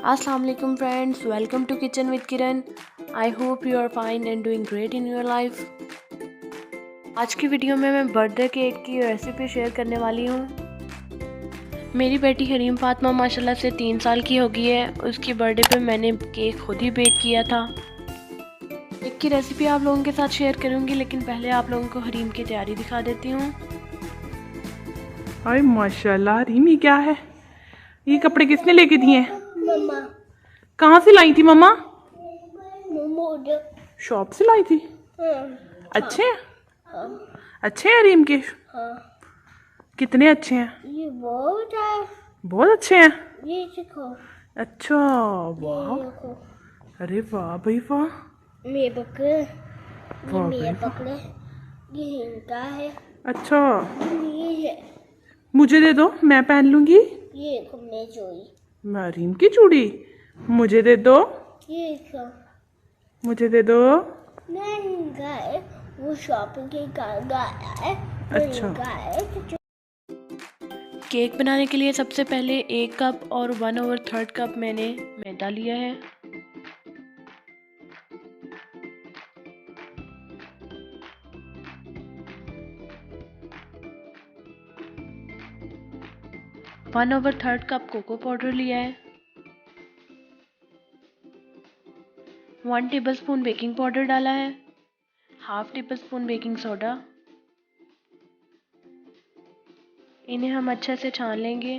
Assalamu alaikum friends, welcome to Kitchen with Kiran. I hope you are fine and doing great in your life. आज की video में मैं birthday cake की recipe share करने वाली हूँ। मेरी बेटी हरीम फातिमा माशाल्लाह से 3 साल की हो गई है। उसकी बर्थडे पे मैंने केक खुद ही बेक किया था। केक की रेसिपी आप लोगों के साथ शेयर करूँगी, लेकिन पहले आप लोगों को हरीम की तैयारी दिखा देती हूँ। अरे माशाल्लाह हरीम, ये क्या है? ये कपड़े किसने लेके दिए हैं? मम्मा। कहाँ से लाई थी मम्मा? मम्मा शॉप से लाई थी। अच्छे हैं? अच्छे हैं हरीम के? कितने अच्छे हैं? ये बहुत है। बहुत अच्छे हैं। ये देखो। अच्छा, वाह। देखो। अरे वाह भाई वाह। मेरे पकड़े। ये वाह मेरे भाई वाह। पकड़े। ये इनका है। अच्छा, ये है। मुझे दे दो, मैं पहन लूंगी। ये देखो मैं जोई। हरीम की चूड़ी मुझे दे दो। ये देखो। मुझे दे दो। नहीं इनका है। वो शॉपिंग के गाया है। अच्छा। इनका है। केक बनाने के लिए सबसे पहले 1 कप और 1/3 कप मैंने मैदा लिया है। One over third cup cocoa powder लिया है। 1 टेबलस्पून बेकिंग पाउडर डाला है। Half tablespoon baking soda. इन्हें हम अच्छे से छान लेंगे।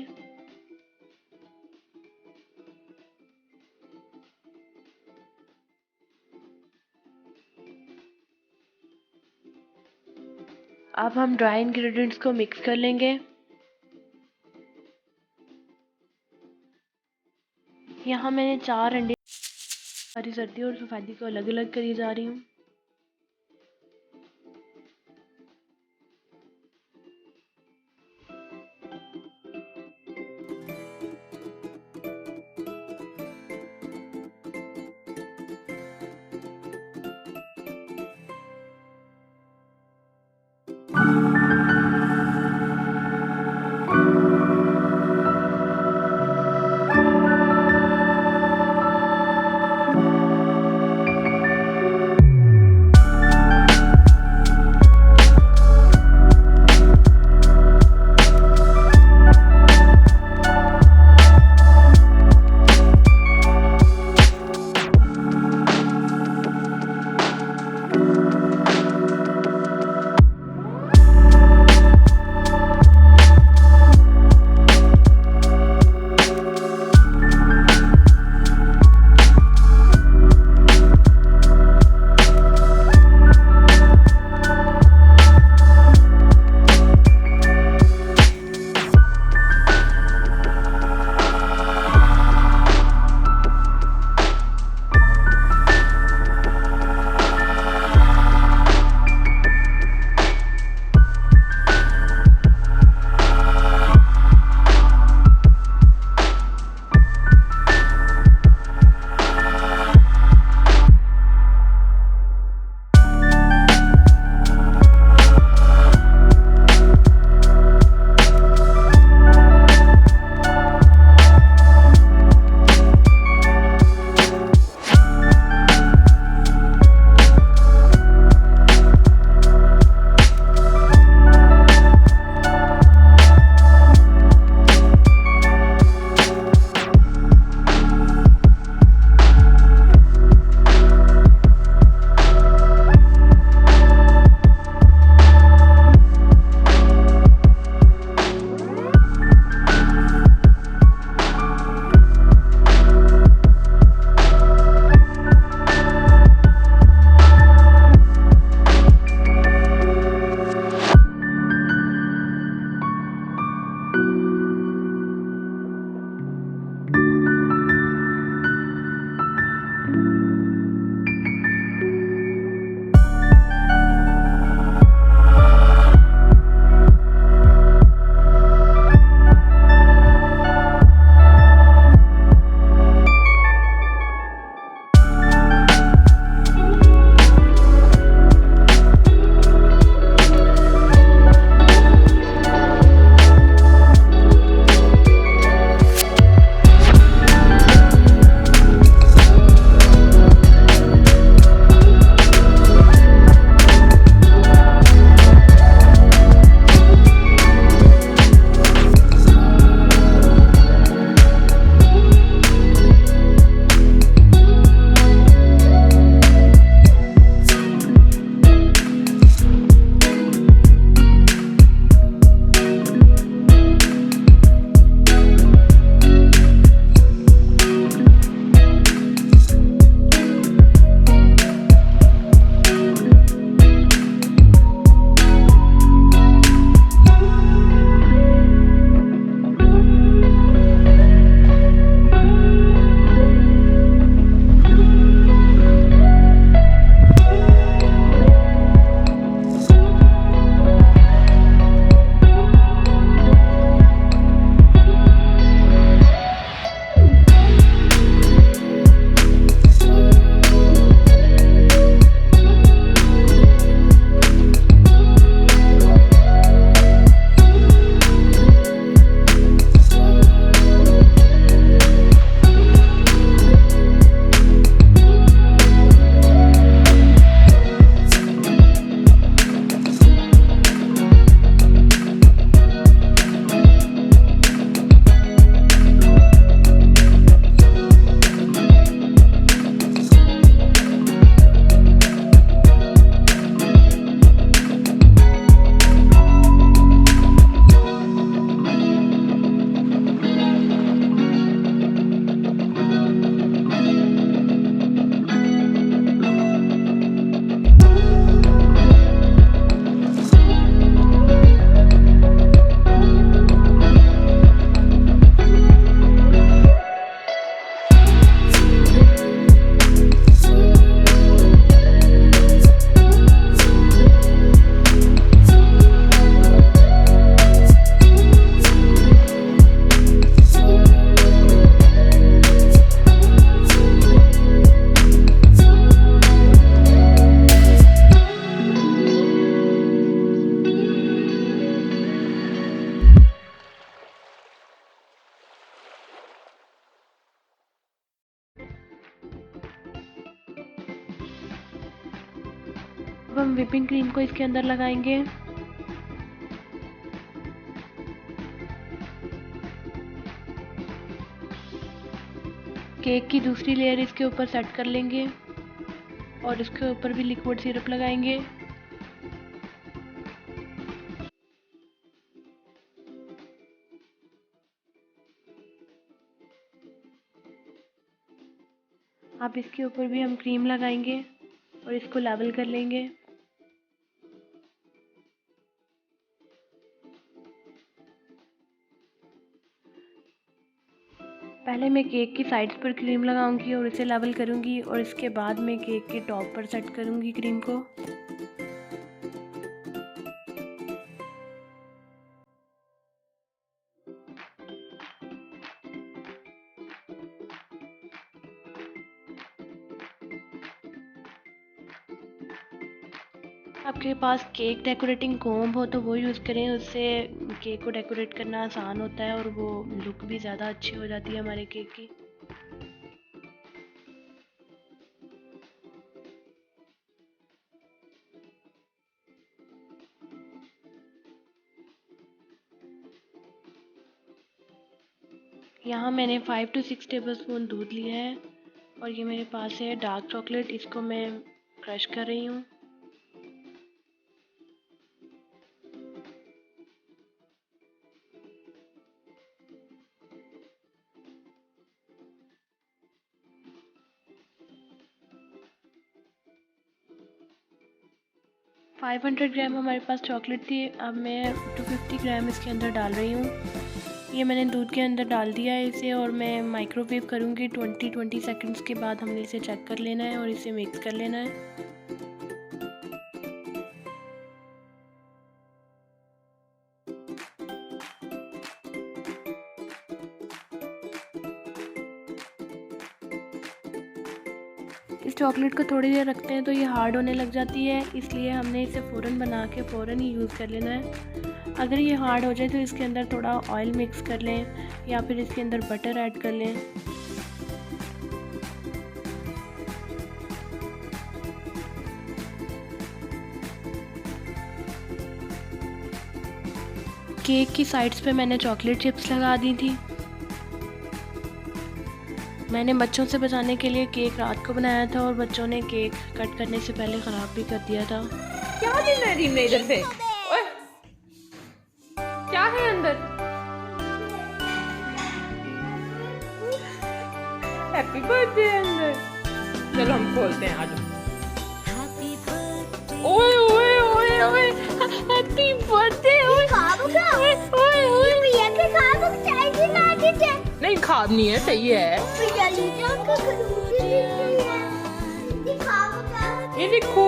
अब हम ड्राई इंग्रेडिएंट्स को मिक्स कर लेंगे। यहाँ मैंने 4 अंडे हरी सर्दी और सफ़ेदी को अलग अलग करी जा रही हूँ। अब हम व्हिपिंग क्रीम को इसके अंदर लगाएंगे। केक की दूसरी लेयर इसके ऊपर सेट कर लेंगे और इसके ऊपर भी लिक्विड सिरप लगाएंगे। अब इसके ऊपर भी हम क्रीम लगाएंगे और इसको लेवल कर लेंगे। पहले मैं केक की साइड्स पर क्रीम लगाऊंगी और इसे लेवल करूंगी और इसके बाद मैं केक के टॉप पर सेट करूंगी क्रीम को। आपके पास केक डेकोरेटिंग कोम्ब हो तो वो यूज़ करें, उससे केक को डेकोरेट करना आसान होता है और वो लुक भी ज़्यादा अच्छी हो जाती है हमारे केक की। यहाँ मैंने 5 to 6 टेबलस्पून दूध लिया है और ये मेरे पास है डार्क चॉकलेट, इसको मैं क्रश कर रही हूँ। फाइव 500 ग्राम हमारे पास चॉकलेट थी। अब मैं 250 ग्राम इसके अंदर डाल रही हूँ। ये मैंने दूध के अंदर डाल दिया है इसे और मैं माइक्रोवेव करूँगी। 20 सेकंड्स के बाद हमने इसे चेक कर लेना है और इसे मिक्स कर लेना है। इस चॉकलेट को थोड़ी देर रखते हैं तो ये हार्ड होने लग जाती है, इसलिए हमने इसे फ़ौरन बना के फ़ौरन ही यूज़ कर लेना है। अगर ये हार्ड हो जाए तो इसके अंदर थोड़ा ऑयल मिक्स कर लें या फिर इसके अंदर बटर ऐड कर लें। केक की साइड्स पे मैंने चॉकलेट चिप्स लगा दी थी। मैंने बच्चों से बचाने के लिए केक रात को बनाया था और बच्चों ने केक कट करने से पहले ख़राब भी कर दिया था। क्या लेना है रीम इधर से? ओए, क्या है अंदर? हैप्पी बर्थडे अंदर। चलो हम खोलते हैं, आज ओए ओए ओए ओए हैप्पी बर्थडे। नहीं खाब नहीं है, सही है। ये देखो